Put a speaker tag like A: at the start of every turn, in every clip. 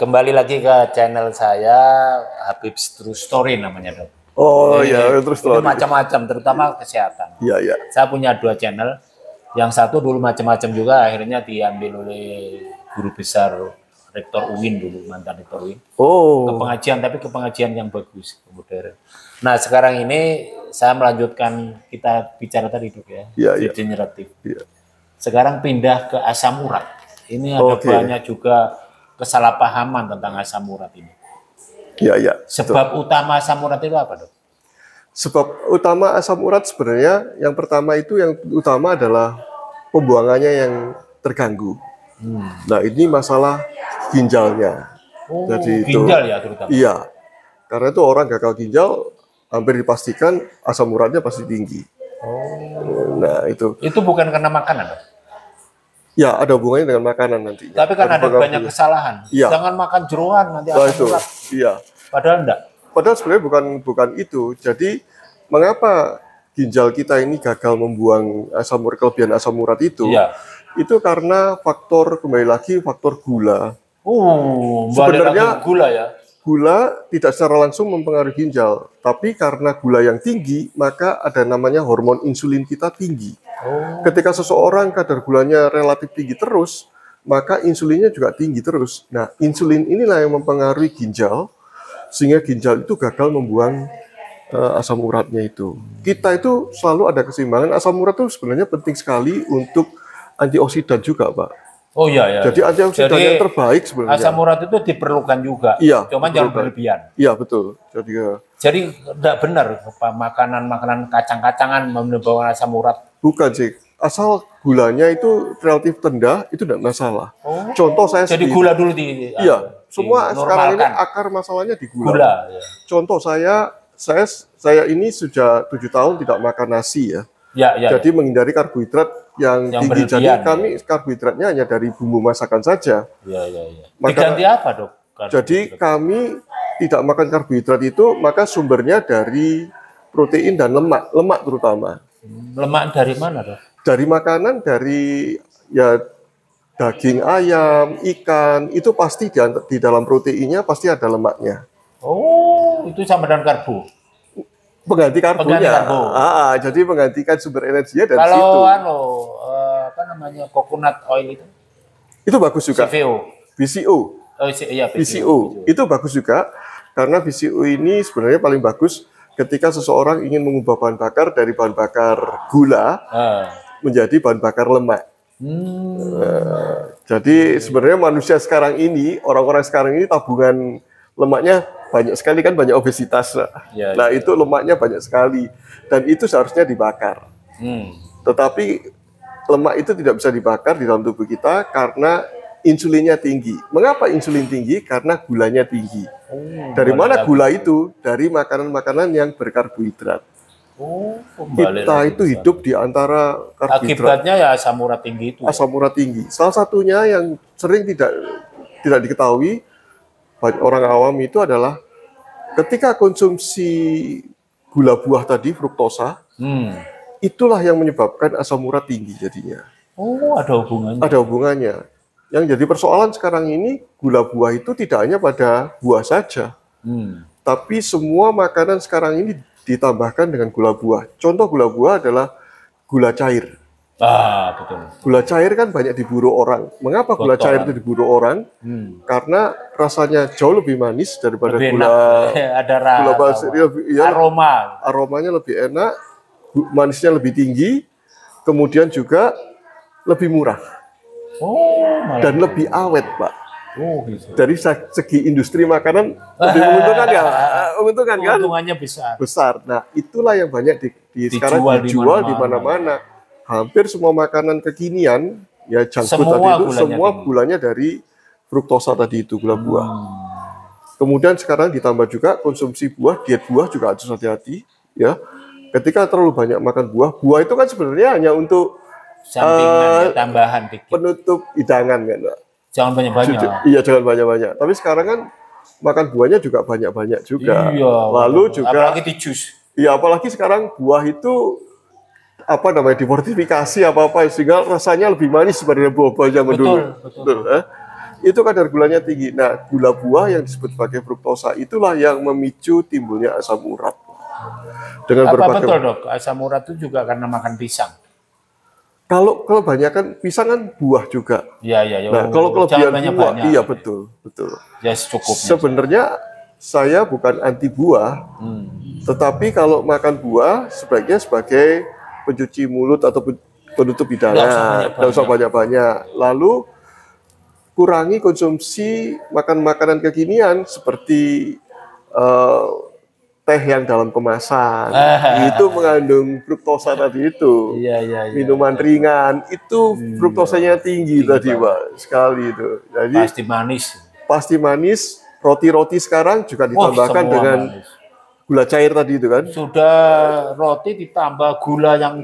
A: Kembali lagi ke channel saya, Habib's True Story namanya, Dok.
B: Oh iya, terus
A: Ini macam-macam, terutama kesehatan.
B: Iya, iya.
A: Saya punya 2 channel. Yang satu dulu macam-macam juga, akhirnya diambil oleh guru besar Rektor UIN dulu, mantan Rektor UIN.
B: Oh.
A: Ke pengajian, tapi ke pengajian yang bagus, modern. Nah, sekarang ini saya melanjutkan kita bicara tadi, Dok, ya.
B: Iya, iya.
A: Degeneratif.
B: Iya.
A: Sekarang pindah ke asam urat. Ini ada banyak juga kesalahpahaman tentang asam urat ini.
B: Iya, iya.
A: Sebab utama asam urat itu apa, Dok?
B: Sebab utama asam urat sebenarnya yang pertama itu yang utama adalah pembuangannya yang terganggu. Nah, ini masalah ginjalnya.
A: Oh,
B: jadi
A: ginjal ya terutama.
B: Iya. Karena itu orang gagal ginjal hampir dipastikan asam uratnya pasti tinggi.
A: Oh.
B: Nah, itu.
A: Itu bukan karena makanan, Dok?
B: Ya, ada hubungannya dengan makanan nanti.
A: Tapi kan ada banyak kesalahan.
B: Iya.
A: Jangan makan jeroan nanti asam urat.
B: Iya.
A: Padahal enggak.
B: Padahal sebenarnya bukan itu. Jadi mengapa ginjal kita ini gagal membuang kelebihan asam urat itu?
A: Iya.
B: Itu karena kembali lagi faktor gula.
A: Sebenarnya gula ya.
B: Gula tidak secara langsung mempengaruhi ginjal, tapi karena gula yang tinggi, maka ada namanya hormon insulin kita tinggi. Ketika seseorang kadar gulanya relatif tinggi terus, maka insulinnya juga tinggi terus. Nah, insulin inilah yang mempengaruhi ginjal, sehingga ginjal itu gagal membuang asam uratnya itu. Kita itu selalu ada keseimbangan. Asam urat itu sebenarnya penting sekali untuk antioksidan juga, Pak.
A: Oh iya, ya.
B: Jadi antioksidan yang terbaik sebenarnya.
A: Asam urat itu diperlukan juga.
B: Iya.
A: Cuma jangan berlebihan.
B: Iya, betul.
A: Jadi tidak benar makanan kacang-kacangan menyebabkan asam urat.
B: Bukan sih. Asal gulanya itu relatif rendah, itu tidak masalah. Contoh saya
A: jadi
B: sendiri.
A: Gula dulu
B: Iya, semua sekarang ini akar masalahnya di gula.
A: Ya.
B: Contoh saya ini sudah 7 tahun tidak makan nasi ya. Jadi menghindari karbohidrat yang tinggi. Jadi kami karbohidratnya hanya dari bumbu masakan saja.
A: Diganti apa, Dok?
B: Jadi kami tidak makan karbohidrat itu, maka sumbernya dari protein dan lemak terutama.
A: Lemak dari mana, Dok?
B: Dari makanan, dari ya daging ayam, ikan, itu pasti di dalam proteinnya pasti ada lemaknya.
A: Oh, itu sama dengan karbo.
B: Pengganti karbonya. Jadi menggantikan sumber energinya dari situ.
A: Kalau coconut oil itu
B: bagus juga. BCO.
A: Oh iya,
B: BCO. Itu bagus juga karena BCO ini sebenarnya paling bagus ketika seseorang ingin mengubah bahan bakar dari bahan bakar gula menjadi bahan bakar lemak. Jadi sebenarnya manusia sekarang ini, orang-orang sekarang ini tabungan lemaknya banyak sekali kan, banyak obesitas. Nah, itu lemaknya banyak sekali dan itu seharusnya dibakar. Tetapi lemak itu tidak bisa dibakar di dalam tubuh kita karena insulinnya tinggi. Mengapa insulin tinggi? Karena gulanya tinggi. Dari mana gula itu? Dari makanan-makanan yang berkarbohidrat. Kita itu hidup di antara karbohidrat.
A: Akibatnya ya asam urat tinggi itu.
B: Asam urat tinggi. Salah satunya yang sering tidak diketahui orang awam itu adalah ketika konsumsi gula buah tadi, fruktosa, itulah yang menyebabkan asam urat tinggi jadinya.
A: Oh, ada hubungannya.
B: Ada hubungannya. Yang jadi persoalan sekarang ini, gula buah itu tidak hanya pada buah saja, tapi semua makanan sekarang ini ditambahkan dengan gula buah. Contoh gula buah adalah gula cair.
A: Betul.
B: Gula cair kan banyak diburu orang. Mengapa gula cair itu diburu orang? Karena rasanya jauh lebih manis daripada gula. Aromanya lebih enak, manisnya lebih tinggi, kemudian juga lebih murah. Dan lebih awet, Pak.
A: Gitu.
B: Dari segi industri makanan lebih menguntungkan ya, menguntungkan kan?
A: Keuntungannya besar.
B: Nah, itulah yang banyak sekarang dijual di mana-mana. Hampir semua makanan kekinian, ya junk food tadi itu semua gulanya dari fruktosa tadi itu, gula buah. Kemudian sekarang ditambah juga konsumsi buah, diet buah juga harus hati-hati, ya. Ketika terlalu banyak makan buah itu kan sebenarnya hanya untuk
A: tambahan dikit.
B: Penutup hidangan kan, Pak.
A: Jangan banyak-banyak.
B: Iya, jangan banyak-banyak. Tapi sekarang kan makan buahnya juga banyak-banyak juga.
A: Iya.
B: Lalu juga
A: apalagi di jus.
B: Iya, apalagi sekarang buah itu difortifikasi apa-apa sehingga rasanya lebih manis daripada buah-buah zaman dulu. Betul. itu kadar gulanya tinggi. Nah, gula buah yang disebut sebagai fruktosa itulah yang memicu timbulnya asam urat. Dengan
A: berbagai... betul dok, asam urat itu juga karena makan pisang?
B: Kalau kebanyakan pisang kan buah juga.
A: Iya.
B: Nah, kalau kelebihan buah, iya betul.
A: Ya secukupnya.
B: Sebenarnya saya bukan anti buah, tetapi kalau makan buah sebaiknya sebagai pencuci mulut atau penutup bidara, tidak usah banyak-banyak. Lalu kurangi konsumsi makanan kekinian seperti teh yang dalam kemasan, itu mengandung fruktosa tadi itu.
A: Iya.
B: Minuman ringan itu fruktosanya tinggi tadi Pak, sekali itu. Jadi pasti manis. Roti-roti sekarang juga ditambahkan dengan manis. Gula cair tadi itu kan.
A: Sudah roti ditambah gula yang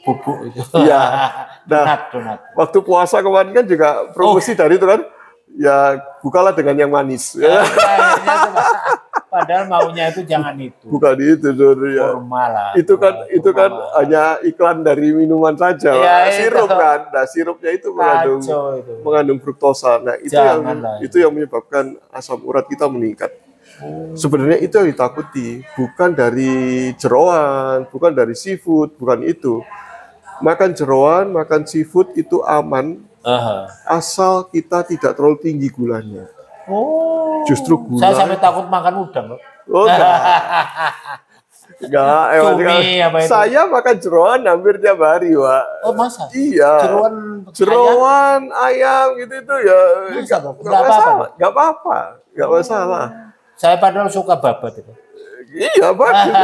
A: bubuk itu.
B: Iya. Nah, donat. Waktu puasa kemarin kan juga promosi dari itu kan. Ya bukalah dengan yang manis.
A: Padahal maunya itu jangan itu.
B: Bukan itu, ya.
A: Formal.
B: Itu kan hanya iklan dari minuman saja. Ya, sirup kan. Nah, sirupnya itu mengandung fruktosa. Nah, itu yang menyebabkan asam urat kita meningkat. Sebenarnya itu yang ditakuti, bukan dari jeroan, bukan dari seafood, bukan itu. Makan jeroan, makan seafood itu aman. Asal kita tidak terlalu tinggi gulanya. Justru gula.
A: Saya sampai takut makan udang, loh.
B: Enggak, saya makan jeroan hampir tiap hari, Pak.
A: Oh, masa?
B: Iya. Jeroan ayam gitu itu ya. Enggak masalah.
A: Saya padahal suka babat itu.
B: Iya, bagus.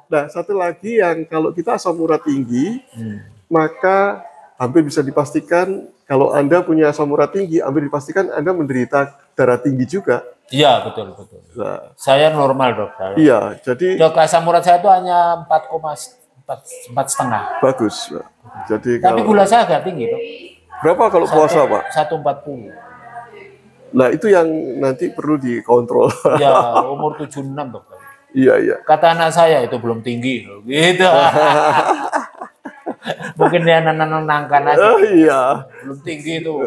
B: Nah, satu lagi yang kalau kita asam urat tinggi, maka hampir bisa dipastikan kalau Anda punya asam urat tinggi, hampir dipastikan Anda menderita darah tinggi juga.
A: Iya, betul. Nah, saya normal, dok.
B: Iya, jadi
A: dok, asam urat saya itu hanya 4,5. Bagus.
B: Jadi
A: tapi gula saya agak tinggi, dok.
B: Berapa kalau puasa, Pak?
A: 140.
B: Nah, itu yang nanti perlu dikontrol.
A: Iya, umur 76, dok.
B: Iya.
A: Kata anak saya itu belum tinggi, gitu. Mungkin dia nenangkan aja.
B: Iya.
A: Belum tinggi itu.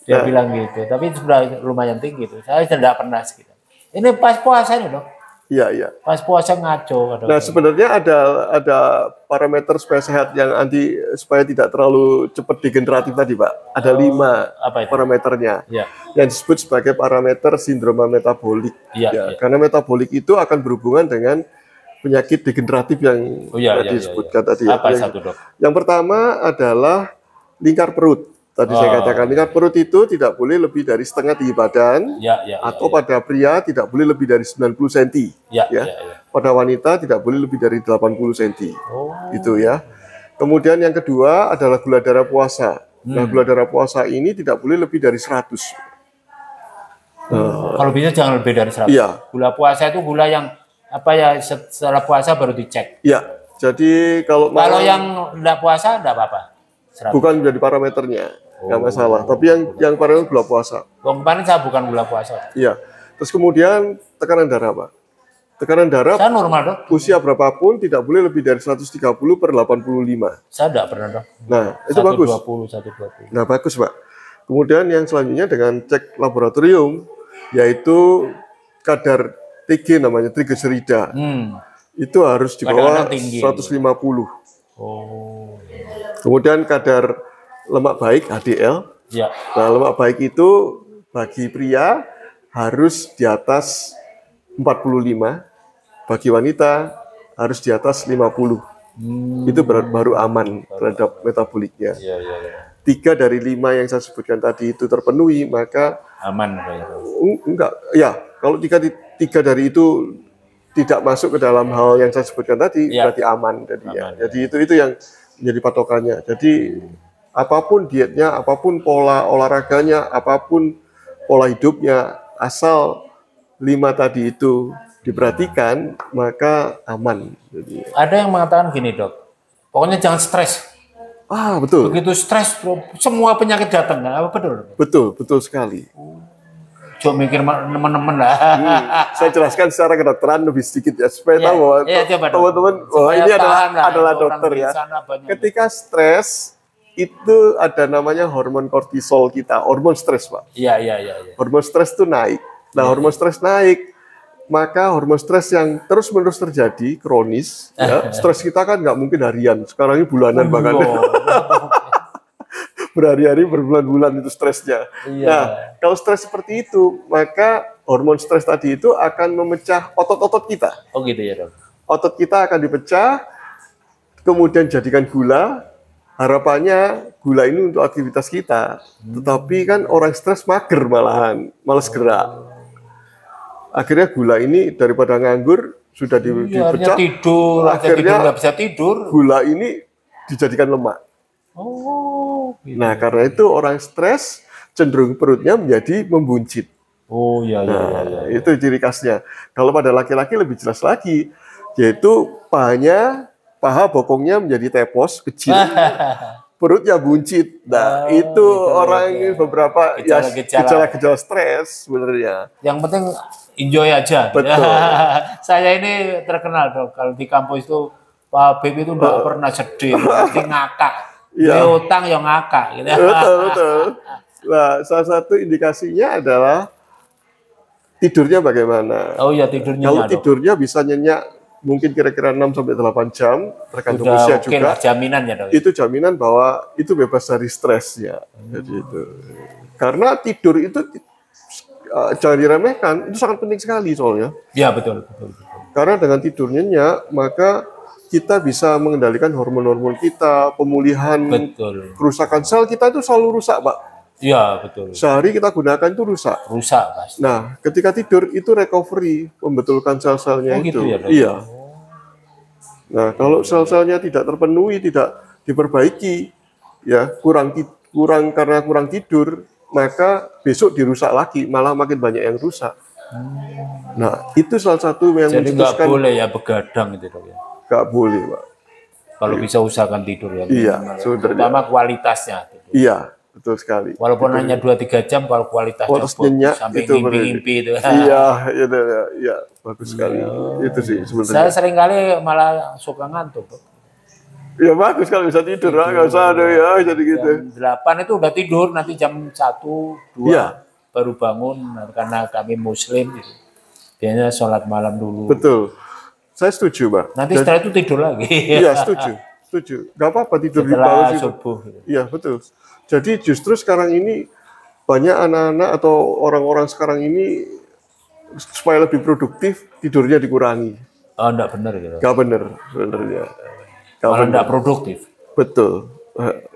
A: Dia bilang gitu. Tapi sudah lumayan tinggi itu. Saya tidak pernah sekitar. Ini pas puasa nih, dok.
B: Iya.
A: Pas puasa ngaco.
B: Nah, sebenarnya ada parameter supaya sehat yang supaya tidak terlalu cepat degeneratif tadi, Pak. Ada 5 parameternya.
A: Ya.
B: Yang disebut sebagai parameter sindroma metabolik.
A: Iya.
B: Karena metabolik itu akan berhubungan dengan penyakit degeneratif yang disebutkan tadi.
A: Apa satu, dok?
B: Yang pertama adalah lingkar perut. Tadi saya katakan lingkar perut itu tidak boleh lebih dari setengah tinggi badan, atau pada pria tidak boleh lebih dari 90 cm. Pada wanita tidak boleh lebih dari 80 cm. Itu ya. Kemudian yang kedua adalah gula darah puasa. Nah, gula darah puasa ini tidak boleh lebih dari 100.
A: Kalau bisa jangan lebih dari 100.
B: Iya.
A: Gula puasa itu gula yang setelah puasa baru dicek.
B: Iya. Jadi kalau
A: yang tidak puasa tidak apa-apa.
B: 100. Bukan menjadi parameternya, nggak masalah. Tapi yang parameter gula puasa.
A: Kemarin saya bukan gula puasa.
B: Iya. Terus kemudian tekanan darah, Pak. Tekanan darah.
A: Saya normal, dok.
B: Usia berapapun tidak boleh lebih dari 130/85.
A: Saya tidak pernah, dok.
B: Nah, itu bagus.
A: 120.
B: Nah, bagus, Pak. Kemudian yang selanjutnya dengan cek laboratorium, yaitu kadar TG namanya, trigliserida. Itu harus di bawah 150. Kemudian kadar lemak baik HDL. Nah, lemak baik itu bagi pria harus di atas 45, bagi wanita harus di atas 50. Itu baru aman terhadap metaboliknya. 3 dari 5 yang saya sebutkan tadi itu terpenuhi, maka
A: aman.
B: Enggak, ya. Kalau 3 dari itu tidak masuk ke dalam hal yang saya sebutkan tadi, berarti aman jadinya. Jadi itu yang menjadi patokannya. Jadi apapun dietnya, apapun pola olahraganya, apapun pola hidupnya, asal 5 tadi itu diperhatikan, maka aman. Jadi,
A: ada yang mengatakan gini, dok, pokoknya jangan stres.
B: Betul.
A: Begitu stres, semua penyakit datang. Betul?
B: Betul sekali.
A: Coba mikir teman-teman lah.
B: Saya jelaskan secara kedokteran lebih sedikit ya, supaya tahu teman-teman, ini adalah dokter ya. Ketika stres, itu ada namanya hormon kortisol kita, hormon stres, Pak.
A: Iya.
B: Hormon stres itu naik. Nah, hormon stres naik, maka hormon stres yang terus-menerus terjadi, kronis, ya, stres kita kan nggak mungkin harian, sekarang ini bulanan bahkan. Berhari-hari, berbulan-bulan itu stresnya.
A: Iya.
B: Nah, kalau stres seperti itu, maka hormon stres tadi itu akan memecah otot-otot kita.
A: Oh gitu ya, Dok.
B: Otot kita akan dipecah, kemudian jadikan gula. Harapannya gula ini untuk aktivitas kita. Tetapi kan orang stres mager malahan, malas gerak. Akhirnya gula ini daripada nganggur, sudah dipecah.
A: Tidur,
B: akhirnya
A: nggak bisa tidur.
B: Gula ini dijadikan lemak.
A: Oh, gitu.
B: Nah, karena itu orang stres cenderung perutnya menjadi membuncit.
A: Oh, iya.
B: Itu ciri khasnya. Kalau pada laki-laki lebih jelas lagi, yaitu paha bokongnya menjadi tepos, kecil, perutnya buncit. Nah, itu gitu, orang ini beberapa gejala-gejala stres sebenarnya.
A: Yang penting enjoy aja.
B: Betul.
A: Saya ini terkenal, Dok, kalau di kampus itu Pak Beb itu nggak pernah sedih, pasti ngakak. Dia utang yang ngakak. Gitu.
B: Betul. Nah, salah satu indikasinya adalah tidurnya bagaimana.
A: Oh iya, tidurnya.
B: Kalau tidurnya bisa nyenyak mungkin kira-kira 6-8 jam, tergantung usia juga.
A: Jaminan ya, Dok.
B: Itu jaminan bahwa itu bebas dari stres ya. Jadi itu. Karena tidur itu jangan diremehkan, itu sangat penting sekali soalnya.
A: Ya, betul.
B: Karena dengan tidur nyenyak, maka kita bisa mengendalikan hormon-hormon kita, pemulihan, kerusakan sel kita itu selalu rusak, Pak.
A: Iya, betul.
B: Sehari kita gunakan itu rusak.
A: Rusak, pasti.
B: Nah, ketika tidur itu recovery, membetulkan sel-selnya itu.
A: Gitu ya,
B: iya. Nah, kalau sel-selnya tidak terpenuhi, tidak diperbaiki, ya kurang karena kurang tidur, maka besok dirusak lagi, malah makin banyak yang rusak. Nah, itu salah satu yang
A: jadi nggak boleh ya begadang itu, Dok ya.
B: Nggak boleh, Pak.
A: Kalau bisa usahakan tidur ya.
B: Iya,
A: terutama kualitasnya.
B: Tidur. Iya, betul sekali.
A: Walaupun hanya 2-3 jam, kalau kualitasnya
B: nyenyak,
A: sampai
B: itu
A: ngimpi-ngimpi itu.
B: Iya, bagus sekali. Itu sih sebenarnya.
A: Saya sering kali malah suka ngantuk, Dok.
B: Ya bagus kalau bisa tidur, nggak usah ada ya, jadi gitu.
A: Jam 8 itu udah tidur, nanti jam 1-2 baru bangun, karena kami Muslim. Gitu. Biasanya sholat malam dulu.
B: Betul. Saya setuju, Pak.
A: Nanti setelah itu tidur lagi.
B: Iya, setuju. Nggak apa-apa tidur di bawah
A: subuh.
B: Iya, betul. Jadi justru sekarang ini banyak anak-anak atau orang-orang sekarang ini supaya lebih produktif, tidurnya dikurangi.
A: Oh, enggak benar gitu.
B: Nggak benar sebenarnya.
A: Malah enggak produktif.
B: Betul.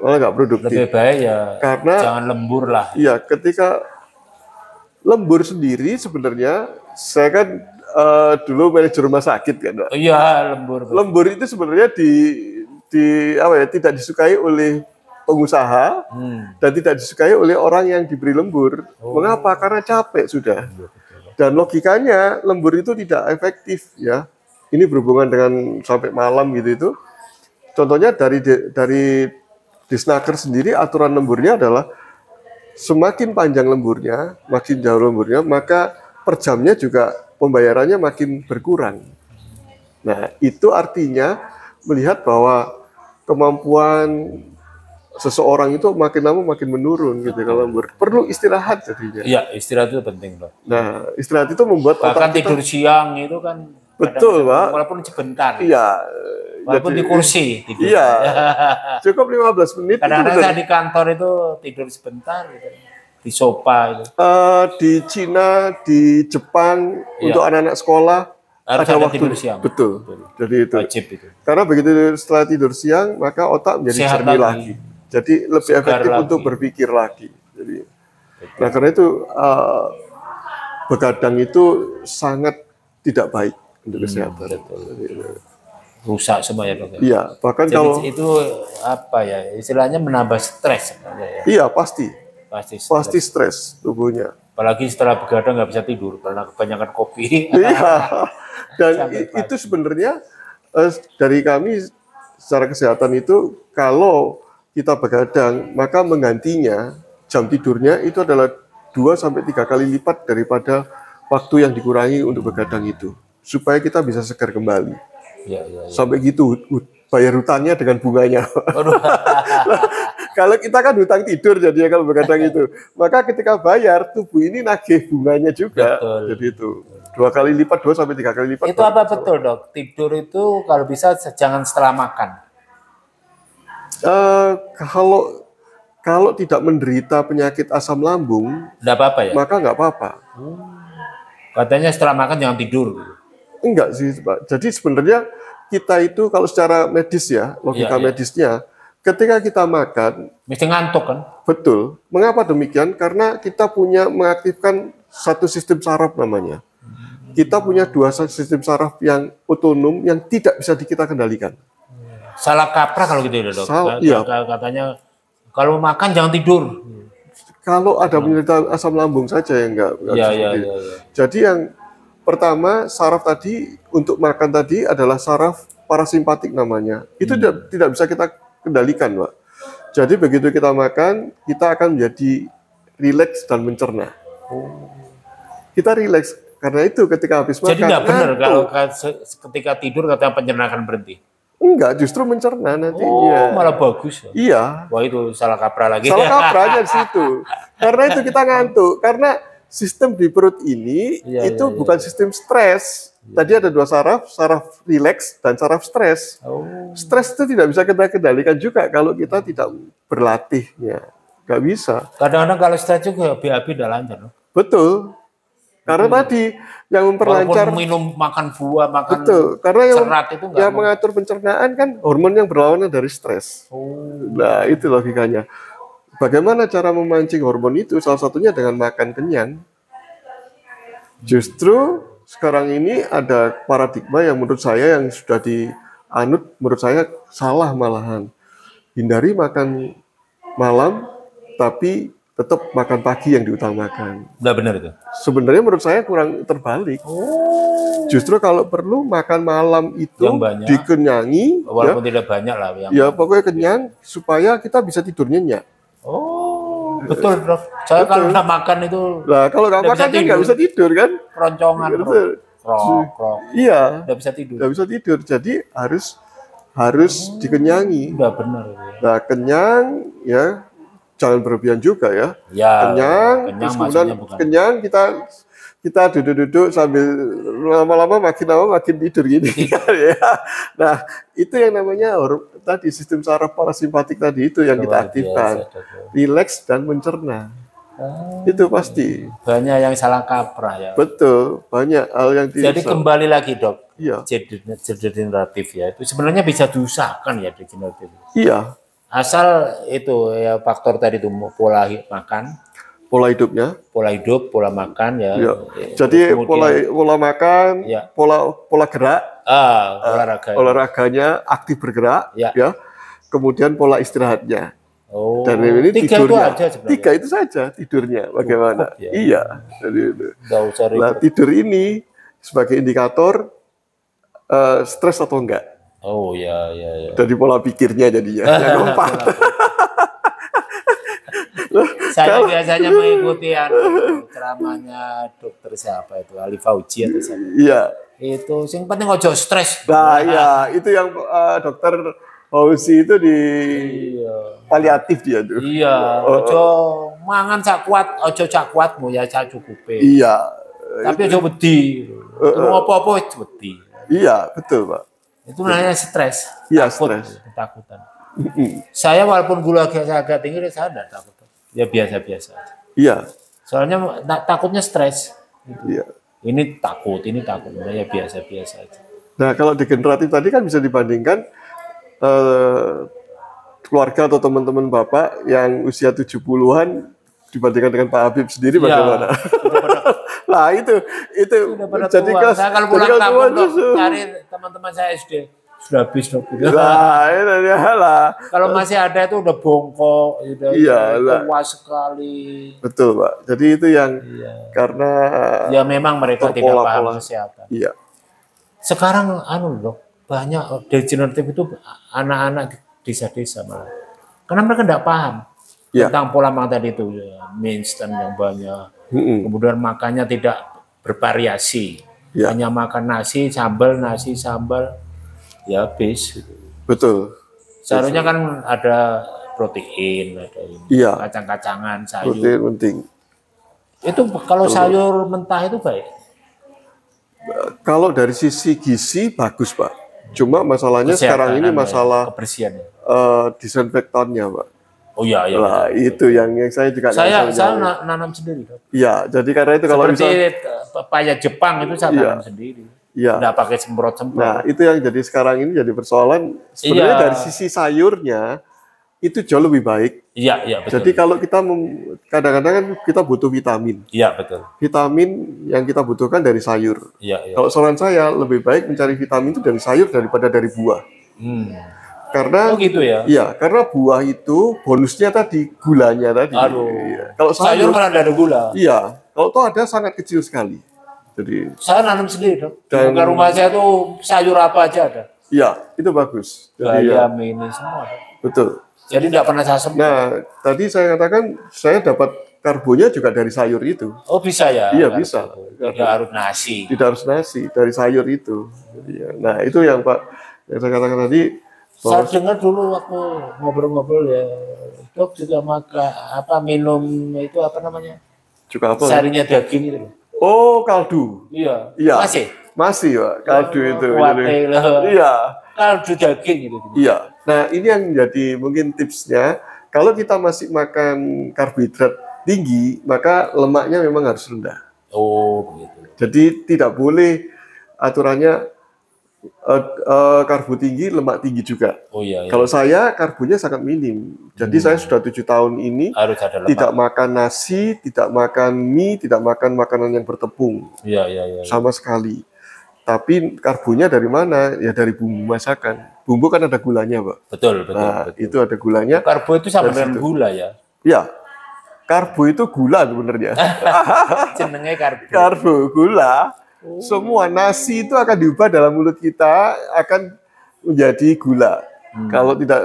B: Malah nggak produktif.
A: Lebih baik ya
B: karena
A: jangan lembur lah.
B: Iya, ketika lembur sendiri sebenarnya, saya kan dulu manajer rumah sakit kan, Pak.
A: Iya, lembur.
B: Lembur itu sebenarnya tidak disukai oleh pengusaha dan tidak disukai oleh orang yang diberi lembur. Mengapa? Karena capek sudah. Dan logikanya lembur itu tidak efektif ya. Ini berhubungan dengan sampai malam gitu itu. Contohnya dari Disnaker sendiri aturan lemburnya adalah semakin panjang lemburnya, makin jauh lemburnya, maka per jamnya juga pembayarannya makin berkurang. Nah, itu artinya melihat bahwa kemampuan seseorang itu makin lama makin menurun gitu kalau lembur. Perlu istirahat jadinya.
A: Iya, istirahat itu penting, Pak.
B: Nah, istirahat itu membuat
A: bahkan tidur siang itu kan
B: betul, Pak.
A: Walaupun sebentar.
B: Iya.
A: Walaupun di kursi tidur.
B: Iya. Cukup 15 menit.
A: Kadang-kadang saya di kantor itu tidur sebentar gitu. Di sofa itu.
B: Di Cina, di Jepang untuk anak-anak sekolah
A: harus
B: ada waktu
A: tidur siang.
B: Betul. Jadi itu.
A: Wajib itu.
B: Karena begitu setelah tidur siang maka otak menjadi jernih lagi. Jadi lebih efektif untuk berpikir lagi. Jadi, nah karena itu begadang itu sangat tidak baik untuk kesehatan.
A: Rusak semua ya, Dok.
B: Iya, bahkan
A: jadi
B: kalau
A: itu apa ya istilahnya menambah stres sebenarnya ya.
B: Iya, pasti stres tubuhnya.
A: Apalagi setelah begadang nggak bisa tidur karena kebanyakan kopi.
B: Iya, dan itu sebenarnya dari kami secara kesehatan itu kalau kita begadang maka menggantinya jam tidurnya itu adalah 2-3 kali lipat daripada waktu yang dikurangi untuk begadang itu supaya kita bisa segar kembali. Ya. Sampai gitu bayar hutangnya dengan bunganya. Kalau kita kan hutang tidur jadi kalau begadang itu. Maka ketika bayar tubuh ini nagih bunganya juga.
A: Betul.
B: Jadi itu 2 kali lipat, 2 sampai 3 kali lipat.
A: Itu apa betul dok? Tidur itu kalau bisa jangan setelah makan.
B: Kalau tidak menderita penyakit asam lambung,
A: nggak apa-apa ya?
B: Maka nggak apa-apa.
A: Katanya setelah makan jangan tidur.
B: Enggak sih, Pak. Jadi sebenarnya kita itu kalau secara medis ya, logika medisnya, ketika kita makan,
A: mesti ngantuk kan?
B: Betul. Mengapa demikian? Karena kita punya mengaktifkan satu sistem saraf namanya. Kita punya 2 sistem saraf yang otonom yang tidak bisa kita kendalikan.
A: Salah kaprah kalau gitu ya dok.
B: Iya.
A: Katanya kalau makan jangan tidur.
B: Kalau ada penderita asam lambung saja yang enggak.
A: Iya.
B: Jadi yang pertama saraf tadi untuk makan tadi adalah saraf parasimpatik namanya. Itu tidak bisa kita kendalikan, Pak. Jadi begitu kita makan, kita akan menjadi rileks dan mencerna. Kita rileks karena itu ketika habis makan.
A: Jadi nggak benar kalau ketika tidur katanya pencernaan berhenti.
B: Enggak, justru mencerna nantinya.
A: Oh, malah bagus.
B: Iya.
A: Wah, itu salah kaprah lagi.
B: Salah kaprahnya di situ. Karena itu kita ngantuk. Karena sistem di perut ini bukan sistem stres. Tadi ada 2 saraf, saraf rileks dan saraf stres. Stres itu tidak bisa kita kendalikan juga kalau kita tidak berlatihnya. Nggak bisa.
A: Kadang-kadang kalau stres juga BAB udah lancar.
B: Betul. Karena tadi yang memperlancar
A: minum, makan buah, makan
B: karena
A: serat itu
B: yang mengatur pencernaan kan hormon yang berlawanan dari stres. Nah, itu logikanya. Bagaimana cara memancing hormon itu? Salah satunya dengan makan kenyang. Justru sekarang ini ada paradigma yang menurut saya yang sudah dianut, menurut saya salah malahan. Hindari makan malam, tapi tetap makan pagi yang diutamakan.
A: Nggak benar itu?
B: Sebenarnya menurut saya kurang terbalik. Justru kalau perlu makan malam itu yang banyak, dikenyangi.
A: Walaupun tidak banyak lah.
B: Ya pokoknya kenyang supaya kita bisa tidur nyenyak.
A: Betul, Prof. Saya kalau nggak makan itu.
B: Nah, kalau nggak makan kan nggak bisa tidur kan?
A: Keroncongan.
B: Iya.
A: Nggak bisa tidur.
B: Nggak bisa tidur. Jadi harus dikenyangi.
A: Udah benar.
B: Nah, kenyang ya. Jangan berlebihan juga ya. Kenyang, terus kemudian kenyang kita duduk-duduk sambil lama-lama makin tidur gini. Ya. Nah, itu yang namanya tadi sistem saraf parasimpatik tadi itu yang kita aktifkan. Rileks dan mencerna. Itu pasti.
A: Banyak yang salah kaprah ya.
B: Betul, banyak hal yang tidak.
A: Jadi kembali lagi dok,
B: iya.
A: Degeneratif ya. Itu sebenarnya bisa diusahakan ya degeneratif.
B: Iya.
A: Asal itu ya faktor tadi itu pola makan,
B: pola hidupnya,
A: pola hidup, pola makan ya.
B: Ya. Jadi pola makan,
A: ya.
B: pola gerak, olahraganya aktif bergerak, ya. Kemudian pola istirahatnya. Dan ini
A: 3
B: tidurnya.
A: Itu aja sebenarnya.
B: 3 itu saja tidurnya. Bagaimana?
A: Ya.
B: Iya. Jadi itu. Nah, tidur ini sebagai indikator stres atau enggak.
A: Oh ya.
B: Dari pola pikirnya jadinya. Yang 4.
A: Saya biasanya mengikuti ceramahnya dokter siapa itu, Ali Fauji atau siapa.
B: Iya.
A: Itu sing penting ojo stres.
B: Nah, ya, itu yang dokter Fauzi itu di paliatif dia tuh.
A: Iya, ojo mangan cak kuat, ojo cak kuatmu ya cak cukupe.
B: Iya.
A: Tapi ojo wedi. Apa-apa wedi.
B: Iya, betul, Pak.
A: Itu namanya stres.
B: Iya, stres.
A: Ketakutan. Saya walaupun gula saya agak tinggi, saya tidak takut. Ya biasa-biasa.
B: Iya.
A: Soalnya takutnya stres.
B: Iya.
A: Ini takut. Ya biasa-biasa aja.
B: Nah, kalau degeneratif tadi kan bisa dibandingkan keluarga atau teman-teman Bapak yang usia 70-an dibandingkan dengan Pak Habib sendiri bagaimana? Nah, itu jadi kelas.
A: Saya kalau pulang kampung cari teman-teman saya SD sudah habis dok.
B: Nah, itu lah.
A: Kalau masih ada itu udah bongkok, udah tua sekali.
B: Betul, Pak. Jadi itu yang karena
A: ya memang mereka tidak paham kesehatan.
B: Iya.
A: Sekarang dok, banyak degeneratif itu anak-anak desa-desa malah. Karena mereka tidak paham tentang pola makan tadi itu, mie instan yang banyak. Kemudian makannya tidak bervariasi, hanya makan nasi sambal, ya habis.
B: Betul.
A: Seharusnya kan ada protein, ada ini.
B: Iya.
A: Kacang-kacangan, sayur.
B: Protein penting.
A: Itu kalau sayur mentah itu baik.
B: Kalau dari sisi gizi bagus, Pak. Cuma masalahnya
A: Kesehatan,
B: sekarang ini masalah
A: kebersihan.
B: disinfektannya, Pak.
A: Oh iya, iya.
B: Nah, itu yang saya juga
A: saya nanam sendiri.
B: Iya, jadi karena itu kalau
A: seperti pepaya Jepang itu saya tanam sendiri.
B: Iya.
A: Nggak pakai semprot-semprot.
B: Nah, itu yang jadi sekarang ini jadi persoalan. Sebenarnya dari sisi sayurnya itu jauh lebih baik.
A: Iya, betul.
B: Jadi kalau kita kadang-kadang kan kita butuh vitamin.
A: Iya, betul.
B: Vitamin yang kita butuhkan dari sayur.
A: Iya.
B: Kalau saran saya lebih baik mencari vitamin itu dari sayur daripada dari buah. Karena
A: gitu ya.
B: Iya, karena buah itu bonusnya tadi gulanya tadi.
A: Aduh.
B: Iya. Kalau
A: sayur kan ada gula.
B: Iya, kalau toh ada sangat kecil sekali. Jadi
A: saya nanam sendiri dong. Di rumah saya tuh sayur apa aja ada.
B: Iya, itu bagus.
A: Jadi ini semua.
B: Betul.
A: Jadi tidak pernah saya semprot.
B: Nah, tadi saya katakan saya dapat karbonya juga dari sayur itu.
A: Oh, bisa ya?
B: Iya, bisa.
A: Tidak harus nasi.
B: Tidak harus nasi, dari sayur itu. Nah, itu yang Pak, yang saya katakan tadi.
A: Saya dengar dulu waktu ngobrol-ngobrol ya, Dok juga minum itu apa namanya?
B: Juga apa?
A: Sarinya daging itu.
B: Oh, kaldu.
A: Iya.
B: Masih, Pak, kaldu itu.
A: Iya. Kaldu daging itu.
B: Iya. Nah, ini yang menjadi mungkin tipsnya. Kalau kita masih makan karbohidrat tinggi, maka lemaknya memang harus rendah.
A: Oh, begitu.
B: Jadi tidak boleh aturannya karbo tinggi, lemak tinggi juga.
A: Oh iya.
B: Kalau saya karbonya sangat minim. Jadi saya sudah 7 tahun ini
A: harus ada lemak.
B: Tidak makan nasi, tidak makan mie, tidak makan makanan yang bertepung.
A: Iya.
B: Sama sekali. Tapi karbonya dari mana? Ya dari bumbu masakan. Bumbu kan ada gulanya, Pak.
A: Betul.
B: Nah, itu ada gulanya.
A: Karbo itu sama dengan gula ya?
B: Iya. Karbo itu gula sebenarnya.
A: Jenenge karbo.
B: Karbo, gula. Semua nasi itu akan diubah dalam mulut kita akan menjadi gula. Kalau tidak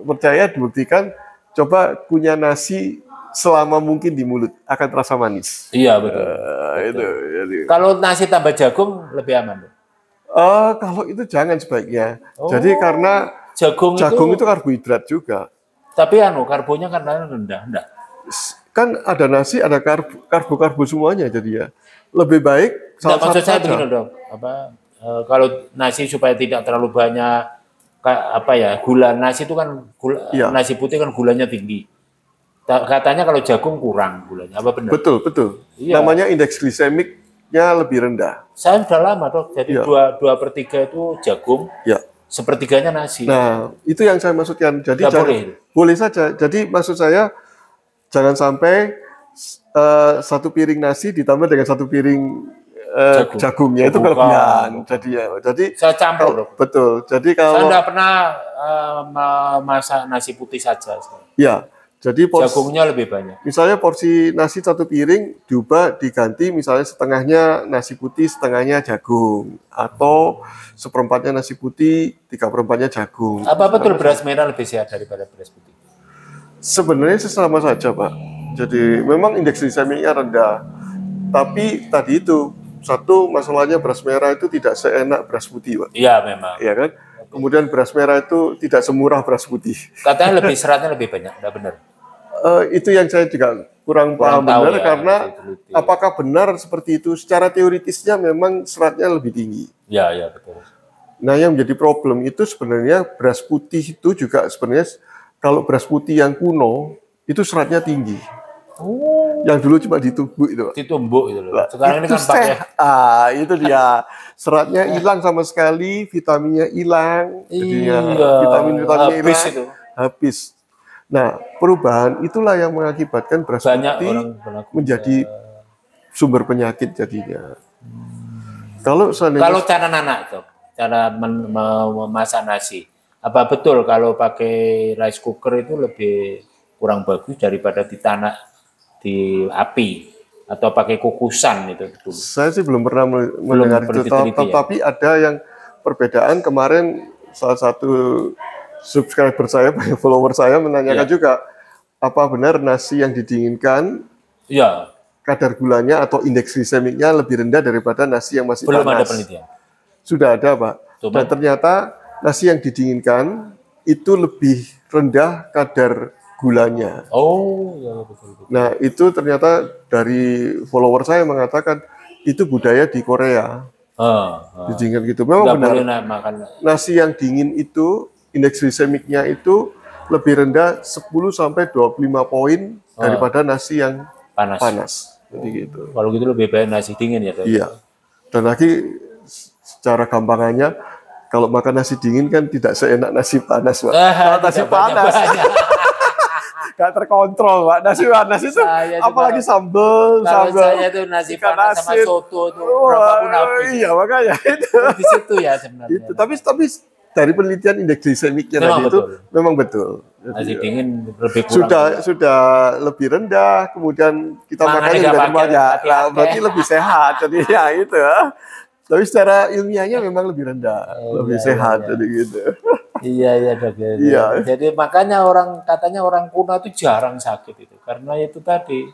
B: percaya dibuktikan, coba kunyah nasi selama mungkin di mulut akan terasa manis.
A: Iya, betul.
B: Itu.
A: Kalau nasi tambah jagung lebih aman.
B: Kalau itu jangan sebaiknya. Jadi karena jagung itu karbohidrat juga.
A: Tapi karbonya karena rendah.
B: Kan ada nasi, ada karbo semuanya jadi ya. Lebih baik
A: maksud saya begini, Dok. Kalau nasi supaya tidak terlalu banyak gula, nasi itu kan nasi putih kan gulanya tinggi. Katanya kalau jagung kurang gulanya, apa benar?
B: Betul. Iya. Namanya indeks glisemiknya lebih rendah.
A: Saya sudah lama, Dok. Jadi 2/3 itu jagung.
B: Iya.
A: Sepertiganya nasi.
B: Nah, itu yang saya maksudkan. Jadi
A: boleh
B: saja. Jadi maksud saya jangan sampai 1 piring nasi ditambah dengan 1 piring jagungnya itu kelebihan. Jadi
A: saya campur, Dok.
B: Betul. Jadi kalau
A: saya tidak pernah masak nasi putih saja.
B: Ya. Jadi
A: jagungnya lebih banyak.
B: Misalnya porsi nasi 1 piring diganti misalnya setengahnya nasi putih, setengahnya jagung, atau 1/4-nya nasi putih, 3/4-nya jagung.
A: Apa betul beras merah lebih sehat daripada beras putih?
B: Sebenarnya sama saja, Pak. Jadi memang indeks glisemiknya rendah. Tapi tadi itu satu masalahnya beras merah itu tidak seenak beras putih, Pak.
A: Iya, memang.
B: Iya kan? Kemudian beras merah itu tidak semurah beras putih.
A: Katanya seratnya lebih banyak, tidak benar?
B: Itu yang saya juga kurang paham benar karena apakah benar seperti itu? Secara teoritisnya memang seratnya lebih tinggi.
A: Iya, betul.
B: Nah, yang menjadi problem itu sebenarnya beras putih itu juga sebenarnya kalau beras putih yang kuno itu seratnya tinggi. Yang dulu cuma ditumbuk itu.
A: Ditumbuk itu loh. Sekarang ini kan pakai.
B: Itu dia. Seratnya hilang sama sekali, vitaminnya hilang.
A: Iya.
B: Vitamin-vitaminnya
A: habis
B: hilang.
A: itu.
B: Habis. Nah, perubahan itulah yang mengakibatkan beras putih menjadi sumber penyakit jadinya. Kalau
A: cara nanak itu, cara memasak nasi, apa betul kalau pakai rice cooker itu lebih kurang bagus daripada ditanak di api atau pakai kukusan itu dulu?
B: Saya sih belum pernah mendengar itu, tetapi ada yang perbedaan. Kemarin salah satu subscriber saya, follower saya menanyakan juga, apa benar nasi yang didinginkan kadar gulanya atau indeks glisemiknya lebih rendah daripada nasi yang masih panas?
A: Belum ada penelitian.
B: Sudah ada, Pak. Dan ternyata nasi yang didinginkan itu lebih rendah kadar gulanya.
A: Oh, ya betul.
B: Nah, itu ternyata dari follower saya mengatakan itu budaya di Korea. Didingin gitu. Memang benar.
A: Makan.
B: Nasi yang dingin itu indeks glisemiknya itu lebih rendah 10 sampai 25 poin daripada nasi yang panas. Jadi gitu.
A: Kalau gitu lebih baik nasi dingin ya, Dok?
B: Iya. Dan lagi secara gampangannya kalau makan nasi dingin kan tidak seenak nasi panas, Pak. Kalau nasi panas nggak terkontrol, Pak. Nasi panas itu apalagi sambal.
A: Saya itu nasi panas sama soto itu berapapun habis.
B: Iya, makanya itu.
A: Di situ ya sebenarnya.
B: Itu. Tapi dari penelitian indeks glisemiknya tadi itu memang betul.
A: Nasi dingin lebih kurang.
B: Sudah lebih rendah, kemudian kita makannya juga banyak. Nah, berarti lebih sehat. Jadi ya itu. Tapi secara ilmiahnya memang lebih rendah, lebih sehat jadi gitu.
A: Iya Dok. Iya. Jadi makanya katanya orang kuno itu jarang sakit itu karena itu tadi.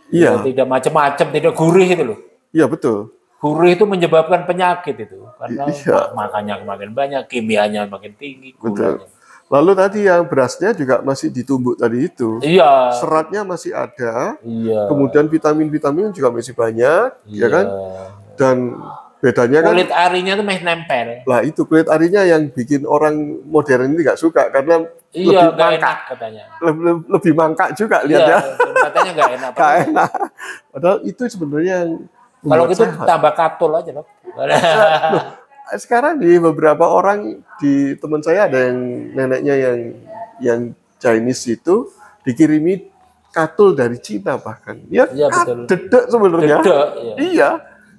A: Iya. Tidak macam-macam, tidak gurih itu loh.
B: Iya betul.
A: Gurih itu menyebabkan penyakit itu karena makannya makin banyak, kimianya makin tinggi.
B: Betul. Lalu tadi yang berasnya juga masih ditumbuk tadi itu.
A: Iya.
B: Seratnya masih ada.
A: Iya.
B: Kemudian vitamin-vitamin juga masih banyak, ya kan? Dan bedanya kan
A: kulit arinya tuh masih nempel.
B: Lah itu kulit arinya yang bikin orang modern ini nggak suka karena lebih mangkak
A: katanya.
B: Lebih mangkak juga lihatnya.
A: Katanya nggak enak.
B: Nggak enak. Padahal itu sebenarnya yang
A: kalau gitu tambah katul aja, Dok.
B: Sekarang di beberapa orang di teman saya ada yang neneknya yang Chinese itu dikirimi katul dari Cina bahkan. Ya, betul. Dedek sebenarnya. Iya.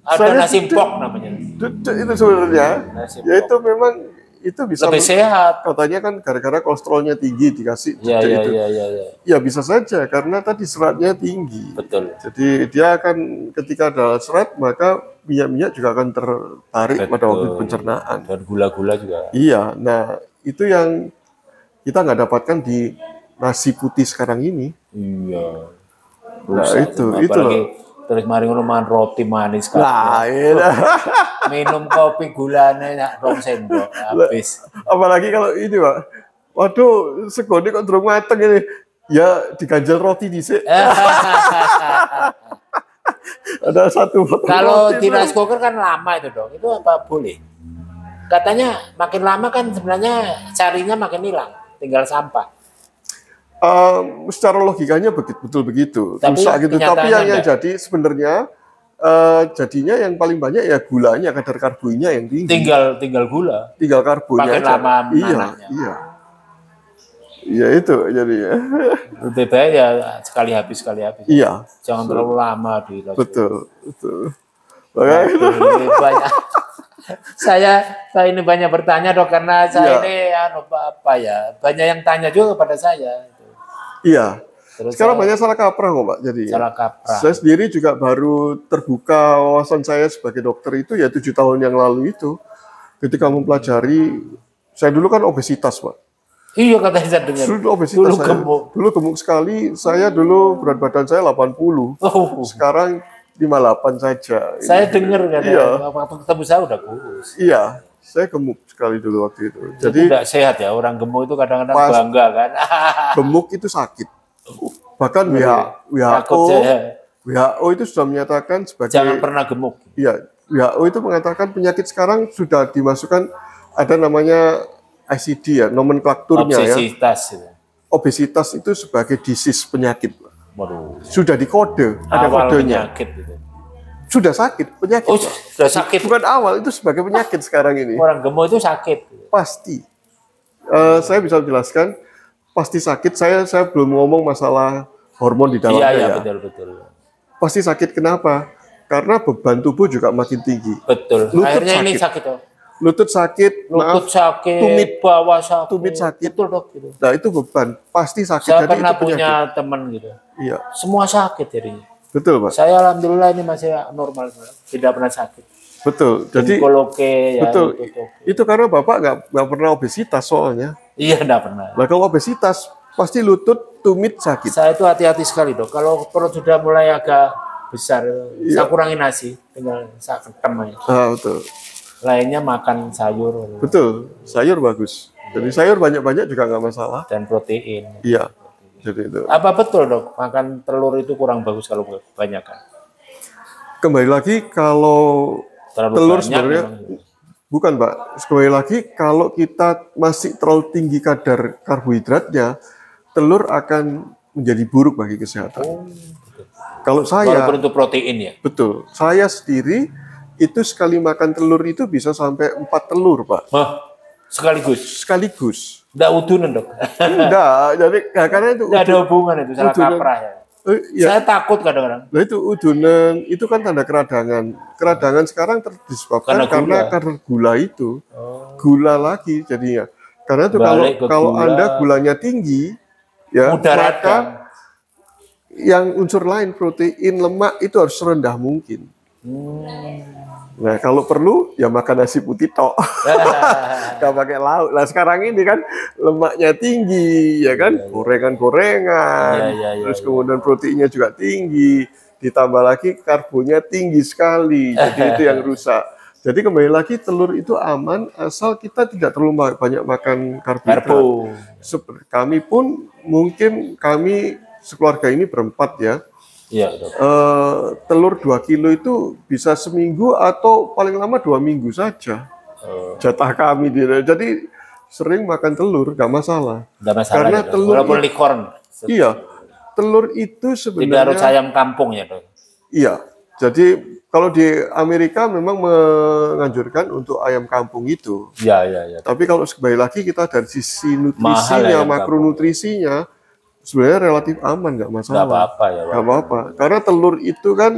A: Ada nasi pok namanya.
B: Dedek itu sebenarnya. Ya itu memang itu bisa
A: lebih sehat.
B: Katanya kan gara-gara kolesterolnya tinggi dikasih
A: dedek
B: itu. Ya bisa saja karena tadi seratnya tinggi.
A: Betul.
B: Jadi dia akan ketika ada serat maka minyak-minyak juga akan tertarik pada waktu pencernaan.
A: Dan gula-gula juga.
B: Iya, nah itu yang kita nggak dapatkan di nasi putih sekarang ini.
A: Iya.
B: Nah itu loh.
A: Terus mari ngono mangan roti manis kan.
B: Nah, iya.
A: Minum kopi gulanya 2 sendok habis.
B: Apalagi kalau ini, Pak. Waduh, segone kok durung mateng ini. Ya diganjel roti dhisik. Ada satu
A: kalau di rice cooker kan lama itu, Dok. Itu apa boleh? Katanya makin lama kan sebenarnya carinya makin hilang, tinggal sampah.
B: Secara logikanya betul begitu. Rusak gitu. Tapi yang jadi sebenarnya jadinya yang paling banyak ya gulanya, kadar karbonya yang tinggi.
A: Tinggal gula.
B: Tinggal karbonya
A: aja. Lama
B: Iya itu jadinya.
A: Lebih baik ya sekali habis.
B: Iya.
A: Jangan terlalu lama di
B: Betul.
A: Banyak. Saya ini banyak bertanya, Dok, karena saya ini banyak yang tanya juga pada saya.
B: Iya. Terus sekarang banyak salah kaprah kok, Pak. Jadi
A: salah kaprah.
B: Saya sendiri juga baru terbuka wawasan saya sebagai dokter itu ya 7 tahun yang lalu itu ketika mempelajari. Saya dulu kan obesitas, Pak.
A: Iya, katanya saya dengar.
B: Dulu gemuk sekali. Saya dulu berat badan saya 80. Sekarang 58 saja.
A: Saya dengar katanya waktu ketemu saya udah kurus.
B: Iya. Saya gemuk sekali dulu waktu itu.
A: Jadi tidak sehat ya, orang gemuk itu kadang-kadang bangga kan.
B: Gemuk itu sakit. Bahkan WHO itu sudah menyatakan sebagai
A: jangan pernah gemuk.
B: Iya, WHO itu mengatakan penyakit sekarang sudah dimasukkan ada namanya ICD ya, nomenklaturnya
A: obesitas.
B: Obesitas itu sebagai disease penyakit.
A: Waduh.
B: Sudah dikode, ada kodenya.
A: Penyakit itu.
B: Sudah sakit, penyakit.
A: Oh, sudah sakit.
B: Bukan awal, itu sebagai penyakit sekarang ini.
A: Orang gemuk itu sakit.
B: Pasti. Saya bisa menjelaskan, pasti sakit. Saya belum ngomong masalah hormon di dalamnya.
A: Iya, betul.
B: Pasti sakit, kenapa? Karena beban tubuh juga makin tinggi.
A: Betul. Akhirnya ini sakit.
B: Lutut sakit,
A: tumit, bawah sakit.
B: Tumit sakit.
A: Betul, Dok. Gitu.
B: Nah, itu beban. Pasti sakit.
A: Saya pernah punya teman gitu.
B: Iya.
A: Semua sakit jadinya.
B: Betul, Pak.
A: Saya alhamdulillah ini masih normal, tidak pernah sakit.
B: Betul. Jadi betul. Itu karena Bapak nggak pernah obesitas soalnya.
A: Iya, nggak pernah.
B: Nah, kalau obesitas pasti lutut, tumit sakit.
A: Saya itu hati-hati sekali, Dok. Kalau perut sudah mulai agak besar, saya kurangi nasi, tinggal saya ketem aja.
B: Betul.
A: Lainnya makan sayur.
B: Betul, sayur bagus. Jadi sayur banyak-banyak juga nggak masalah.
A: Dan protein.
B: Iya. Jadi itu.
A: Apa betul dok, makan telur itu kurang bagus kalau kebanyakan?
B: Kembali lagi kalau
A: Terlalu
B: telur
A: banyak
B: sebenarnya bukan Pak. Kembali lagi kalau kita masih terlalu tinggi kadar karbohidratnya, telur akan menjadi buruk bagi kesehatan. Kalau saya,
A: walaupun itu protein ya.
B: Betul. Saya sendiri itu sekali makan telur itu bisa sampai 4 telur Pak.
A: Hah?
B: Sekaligus.
A: Nggak udunan dok?
B: Enggak, jadi karena itu
A: nggak ada hubungan itu, salah kaprah ya.
B: Ya.
A: Saya takut kadang-kadang.
B: Nah itu udunan, itu kan tanda keradangan. Keradangan sekarang disebabkan karena gula itu. Gula lagi jadinya. Karena itu kalau Anda gulanya tinggi, ya maka yang unsur lain, protein, lemak itu harus rendah mungkin. Nah kalau perlu ya makan nasi putih tok, nggak pakai lauk. Nah sekarang ini kan lemaknya tinggi, ya kan, gorengan-gorengan, terus kemudian proteinnya juga tinggi, ditambah lagi karbonya tinggi sekali, jadi itu yang rusak. Jadi kembali lagi telur itu aman asal kita tidak terlalu banyak makan karbohidrat. Kami pun mungkin sekeluarga ini berempat ya.
A: Iya,
B: telur 2 kilo itu bisa seminggu atau paling lama 2 minggu saja. Jatah kami. Jadi sering makan telur, nggak masalah.
A: Nggak masalah.
B: Karena
A: gitu.
B: telur
A: walaupun likorn.
B: Iya, telur itu sebenarnya.
A: Tidak harus ayam kampung ya dok.
B: Iya, jadi kalau di Amerika memang menganjurkan untuk ayam kampung itu.
A: Iya.
B: Tapi kalau sekali lagi kita dari sisi nutrisinya, makronutrisinya, sebenarnya relatif aman, nggak masalah.
A: Nggak apa-apa ya.
B: Nggak apa-apa. Karena telur itu kan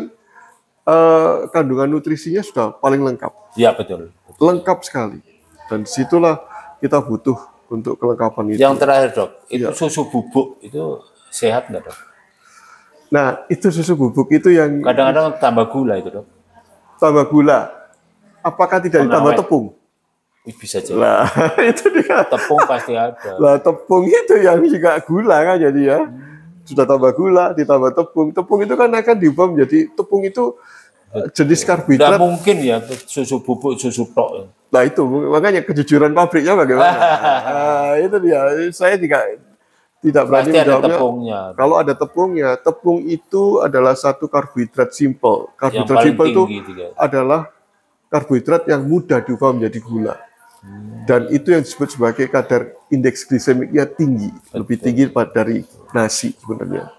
B: kandungan nutrisinya sudah paling lengkap.
A: Iya betul.
B: Lengkap sekali. Dan disitulah kita butuh untuk kelengkapan itu.
A: Yang terakhir dok, itu susu bubuk itu sehat nggak dok?
B: Nah itu susu bubuk itu yang
A: kadang-kadang tambah gula itu dok.
B: Tambah gula. Apakah tidak ditambah tepung?
A: Bisa jadi.
B: Lah itu dia.
A: Tepung pasti ada.
B: Lah tepung itu yang juga gula kan jadi ya. Sudah tambah gula, ditambah tepung. Tepung itu kan akan diubah menjadi tepung itu jenis karbohidrat.
A: Nggak mungkin ya susu bubuk, susu tok.
B: Nah itu makanya kejujuran pabriknya bagaimana? Itu dia. Saya juga tidak berani menjawabnya. Kalau ada tepungnya, tepung itu adalah satu karbohidrat simple. Karbohidrat simple itu adalah karbohidrat yang mudah diubah menjadi gula. Dan itu yang disebut sebagai kadar indeks glisemiknya tinggi, lebih tinggi dari nasi sebenarnya.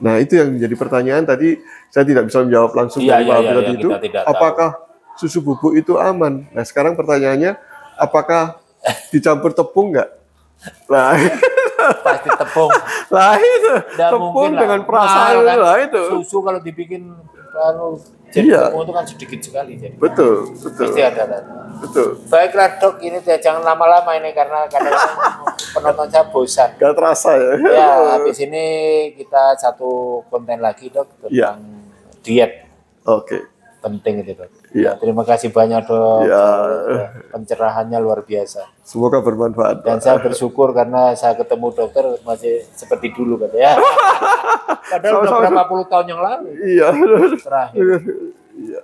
B: Nah itu yang menjadi pertanyaan tadi, saya tidak bisa menjawab langsung dari Pak Abdul itu. Apakah susu bubuk itu aman? Nah sekarang pertanyaannya, apakah dicampur tepung nggak? Nah,
A: pasti tepung.
B: Lah itu tepung dengan perasaan kan? Lah itu.
A: Susu kalau dibikin tepung itu kan sedikit sekali. Jadi.
B: Betul.
A: Pasti ada.
B: Betul.
A: Baiklah dok, ini jangan lama-lama ini karena kadang-kadang penonton saya bosan.
B: Gak terasa ya.
A: Ya, habis ini kita satu konten lagi dok tentang diet.
B: Oke.
A: Penting itu dok.
B: Ya.
A: Terima kasih banyak dok. Pencerahannya luar biasa.
B: Semoga bermanfaat.
A: Dan saya bersyukur karena saya ketemu dokter masih seperti dulu kan ya. Padahal udah berapa puluh tahun yang lalu.
B: Iya.
A: Terakhir.
B: Iya.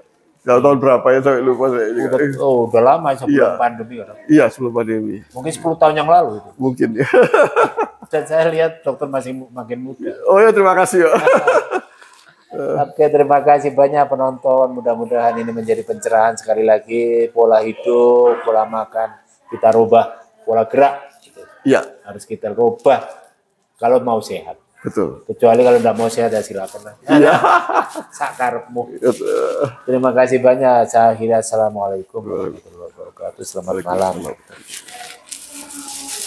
B: Gak tahun berapa ya sampai lupa saya.
A: Udah lama sebelum pandemi kan.
B: Iya sebelum pandemi.
A: Mungkin 10 tahun yang lalu itu.
B: Mungkin ya.
A: Dan saya lihat dokter masih makin muda.
B: Oh ya terima kasih ya.
A: Oke, terima kasih banyak penonton. Mudah-mudahan ini menjadi pencerahan sekali lagi. Pola hidup, pola makan kita rubah, pola gerak.
B: Iya.
A: Harus kita rubah kalau mau sehat.
B: Betul.
A: Kecuali kalau tidak mau sehat ya silakan.
B: Iya.
A: Sakarmu. Terima kasih banyak. Saya akhiri. Assalamualaikum warahmatullahi wabarakatuh. Selamat malam.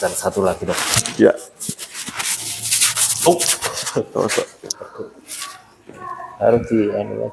A: Dan satu lagi dok.
B: Iya.
A: Harus di lagi.